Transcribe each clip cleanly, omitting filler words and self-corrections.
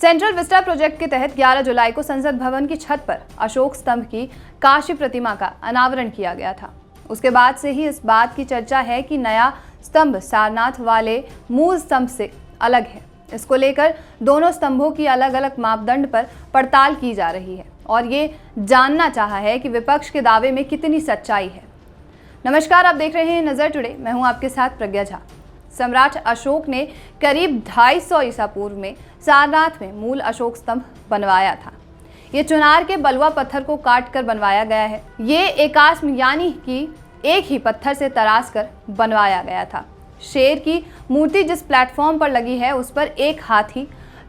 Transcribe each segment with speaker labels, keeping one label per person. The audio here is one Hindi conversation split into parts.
Speaker 1: सेंट्रल विस्टा प्रोजेक्ट के तहत 11 जुलाई को संसद भवन की छत पर अशोक स्तंभ की काशी प्रतिमा का अनावरण किया गया था। उसके बाद से ही इस बात की चर्चा है कि नया स्तंभ सारनाथ वाले मूल स्तंभ से अलग है। इसको लेकर दोनों स्तंभों की अलग अलग मापदंड पर पड़ताल की जा रही है और ये जानना चाहा है कि विपक्ष के दावे में कितनी सच्चाई है। नमस्कार, आप देख रहे हैं नजर टुडे। मैं हूं आपके साथ प्रज्ञा झा। सम्राट अशोक ने करीब 250 ईसा पूर्व में सारनाथ में मूल अशोक स्तंभ बनवाया था। ये चुनार के बलुआ पत्थर को काट कर बनवाया गया है। ये एकास्म यानी कि एक ही पत्थर से तराश कर बनवाया गया था। शेर की मूर्ति जिस प्लेटफॉर्म पर लगी है उस पर एक हाथी,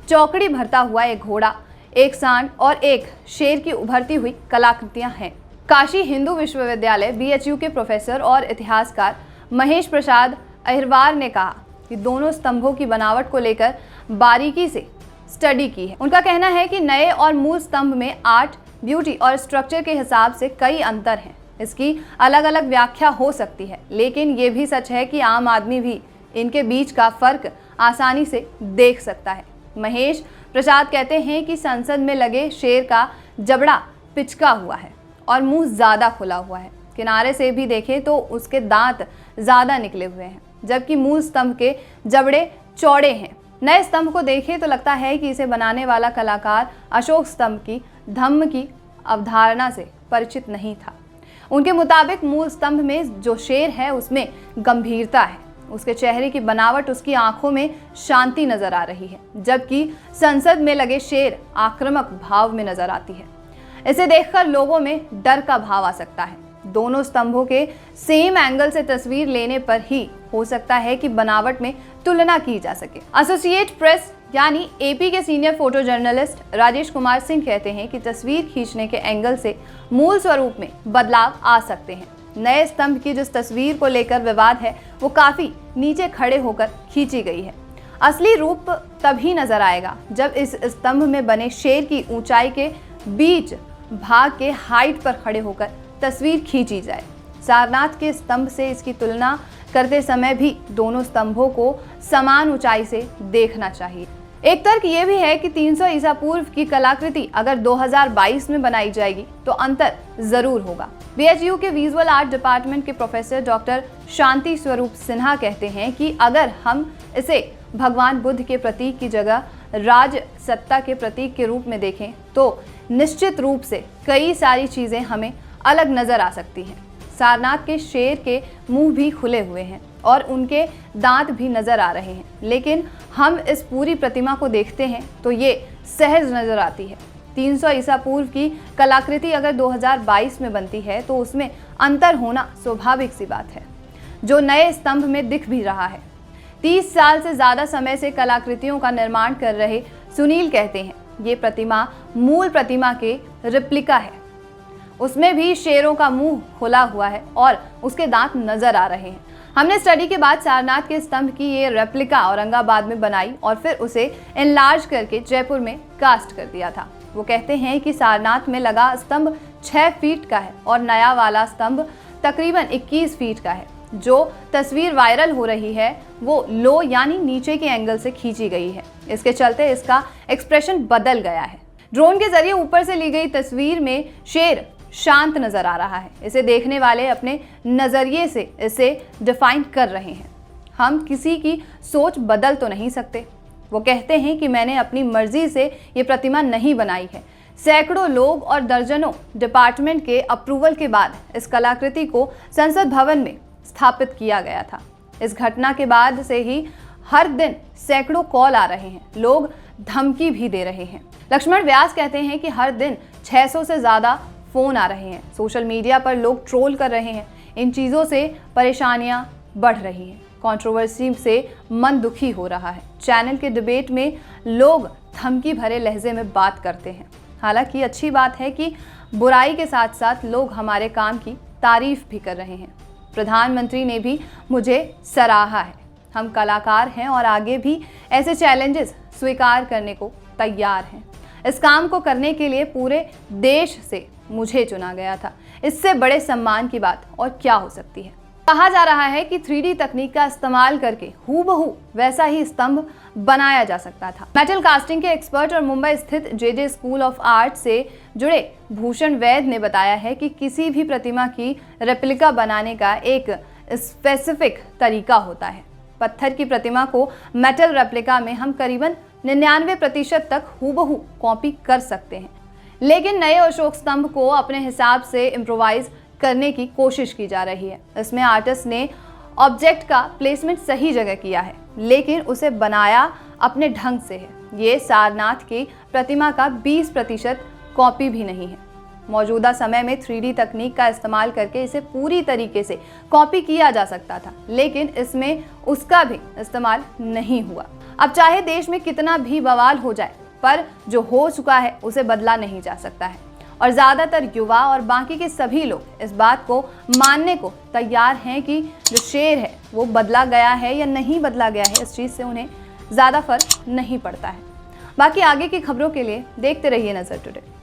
Speaker 1: चौकड़ी भरता हुआ एक घोड़ा, एक सांड और एक शेर की उभरती हुई कलाकृतियां हैं। काशी हिंदू विश्वविद्यालय BHU के प्रोफेसर और इतिहासकार महेश प्रसाद अहिरवार ने कहा कि दोनों स्तंभों की बनावट को लेकर बारीकी से स्टडी की है। उनका कहना है कि नए और मूल स्तंभ में आर्ट, ब्यूटी और स्ट्रक्चर के हिसाब से कई अंतर हैं। इसकी अलग अलग व्याख्या हो सकती है, लेकिन ये भी सच है कि आम आदमी भी इनके बीच का फर्क आसानी से देख सकता है। महेश प्रसाद कहते हैं कि संसद में लगे शेर का जबड़ा पिचका हुआ है और मुंह ज़्यादा खुला हुआ है। किनारे से भी देखें तो उसके दांत ज़्यादा निकले हुए हैं, जबकि मूल स्तंभ के जबड़े चौड़े हैं। नए स्तंभ को देखें तो लगता है कि इसे बनाने वाला कलाकार अशोक स्तंभ की धम्म की अवधारणा से परिचित नहीं था। उनके मुताबिक मूल स्तंभ में जो शेर है उसमें गंभीरता है, उसके चेहरे की बनावट, उसकी आंखों में शांति नजर आ रही है, जबकि संसद में लगे शेर आक्रामक भाव में नजर आती है। इसे देखकर लोगों में डर का भाव आ सकता है। दोनों स्तंभों के सेम एंगल से तस्वीर लेने पर ही हो सकता है कि बनावट में तुलना की जा सके। एसोसिएट प्रेस यानी AP के senior photo journalist Rajesh Kumar Singh कहते हैं कि तस्वीर खींचने के एंगल से मूल स्वरूप में बदलाव आ सकते हैं। नए स्तंभ की जिस तस्वीर को लेकर विवाद है वो काफी नीचे खड़े होकर खींची गई है। असली रूप तभी नजर आएगा जब इस स्तंभ में बने शेर की ऊंचाई के बीच भाग के हाइट पर खड़े होकर तस्वीर खींची जाए। सारनाथ के स्तंभ से इसकी तुलना करते समय भी दोनों स्तंभों को समान ऊंचाई से देखना चाहिए। एक तर्क ये भी है कि 300 ईसा पूर्व की कलाकृति अगर 2022 में बनाई जाएगी तो अंतर जरूर होगा। BHU के विजुअल आर्ट डिपार्टमेंट के प्रोफेसर डॉक्टर शांति स्वरूप सिन्हा कहते हैं कि अगर हम इसे भगवान बुद्ध के प्रतीक की जगह राज सत्ता के प्रतीक के रूप में देखें तो निश्चित रूप से कई सारी चीजें हमें अलग नजर आ सकती हैं। सारनाथ के शेर के मुंह भी खुले हुए हैं और उनके दांत भी नजर आ रहे हैं, लेकिन हम इस पूरी प्रतिमा को देखते हैं तो ये सहज नजर आती है। 300 ईसा पूर्व की कलाकृति अगर 2022 में बनती है तो उसमें अंतर होना स्वाभाविक सी बात है, जो नए स्तंभ में दिख भी रहा है। 30 साल से ज़्यादा समय से कलाकृतियों का निर्माण कर रहे सुनील कहते हैं ये प्रतिमा मूल प्रतिमा के रिप्लिका है। उसमें भी शेरों का मुंह खुला हुआ है और उसके दांत नजर आ रहे हैं। हमने स्टडी के बाद सारनाथ के स्तंभ की ये रेप्लिका औरंगाबाद में बनाई और फिर उसे एनलार्ज करके जयपुर में कास्ट कर दिया था। वो कहते हैं कि सारनाथ में लगा स्तंभ 6 फीट का है और नया वाला स्तंभ तकरीबन 21 फीट का है। जो तस्वीर वायरल हो रही है वो लो यानी नीचे के एंगल से खींची गई है। इसके चलते इसका एक्सप्रेशन बदल गया है। ड्रोन के जरिए ऊपर से ली गई तस्वीर में शेर शांत नजर आ रहा है। इसे देखने वाले अपने नजरिए से इसे डिफाइन कर रहे हैं। हम किसी की सोच बदल तो नहीं सकते। वो कहते हैं कि मैंने अपनी मर्जी से ये प्रतिमा नहीं बनाई है। सैकड़ों लोग और दर्जनों डिपार्टमेंट के अप्रूवल के बाद इस कलाकृति को संसद भवन में स्थापित किया गया था। इस घटना के बाद से ही हर दिन सैकड़ों कॉल आ रहे हैं, लोग धमकी भी दे रहे हैं। लक्ष्मण व्यास कहते हैं कि हर दिन 600 से ज़्यादा फ़ोन आ रहे हैं। सोशल मीडिया पर लोग ट्रोल कर रहे हैं। इन चीज़ों से परेशानियां बढ़ रही हैं। कंट्रोवर्सी से मन दुखी हो रहा है। चैनल के डिबेट में लोग धमकी भरे लहजे में बात करते हैं। हालांकि अच्छी बात है कि बुराई के साथ साथ लोग हमारे काम की तारीफ भी कर रहे हैं। प्रधानमंत्री ने भी मुझे सराहा है। हम कलाकार हैं और आगे भी ऐसे चैलेंजेस स्वीकार करने को तैयार हैं। इस काम को करने के लिए पूरे देश से मुझे चुना गया था। इससे बड़े सम्मान की बात और क्या हो सकती है। कहा जा रहा है कि 3D तकनीक का इस्तेमाल करके हूबहू वैसा ही स्तंभ बनाया जा सकता था। मेटल कास्टिंग के एक्सपर्ट और मुंबई स्थित JJ स्कूल ऑफ आर्ट से जुड़े भूषण वैद ने बताया है कि किसी भी प्रतिमा की रेप्लिका बनाने का एक स्पेसिफिक तरीका होता है। पत्थर की प्रतिमा को मेटल रेप्लिका में हम करीबन 99% तक हूबहू कॉपी कर सकते हैं, लेकिन नए अशोक स्तंभ को अपने हिसाब से इम्प्रोवाइज करने की कोशिश की जा रही है। इसमें आर्टिस्ट ने ऑब्जेक्ट का प्लेसमेंट सही जगह किया है, लेकिन उसे बनाया अपने ढंग से है। ये सारनाथ की प्रतिमा का 20% कॉपी भी नहीं है। मौजूदा समय में 3D तकनीक का इस्तेमाल करके इसे पूरी तरीके से कॉपी किया जा सकता था, लेकिन इसमें उसका भी इस्तेमाल नहीं हुआ। अब चाहे देश में कितना भी बवाल हो जाए, पर जो हो चुका है उसे बदला नहीं जा सकता है, और ज़्यादातर युवा और बाकी के सभी लोग इस बात को मानने को तैयार हैं कि जो शेर है वो बदला गया है या नहीं बदला गया है, इस चीज़ से उन्हें ज़्यादा फर्क नहीं पड़ता है। बाकी आगे की खबरों के लिए देखते रहिए नज़र टुडे।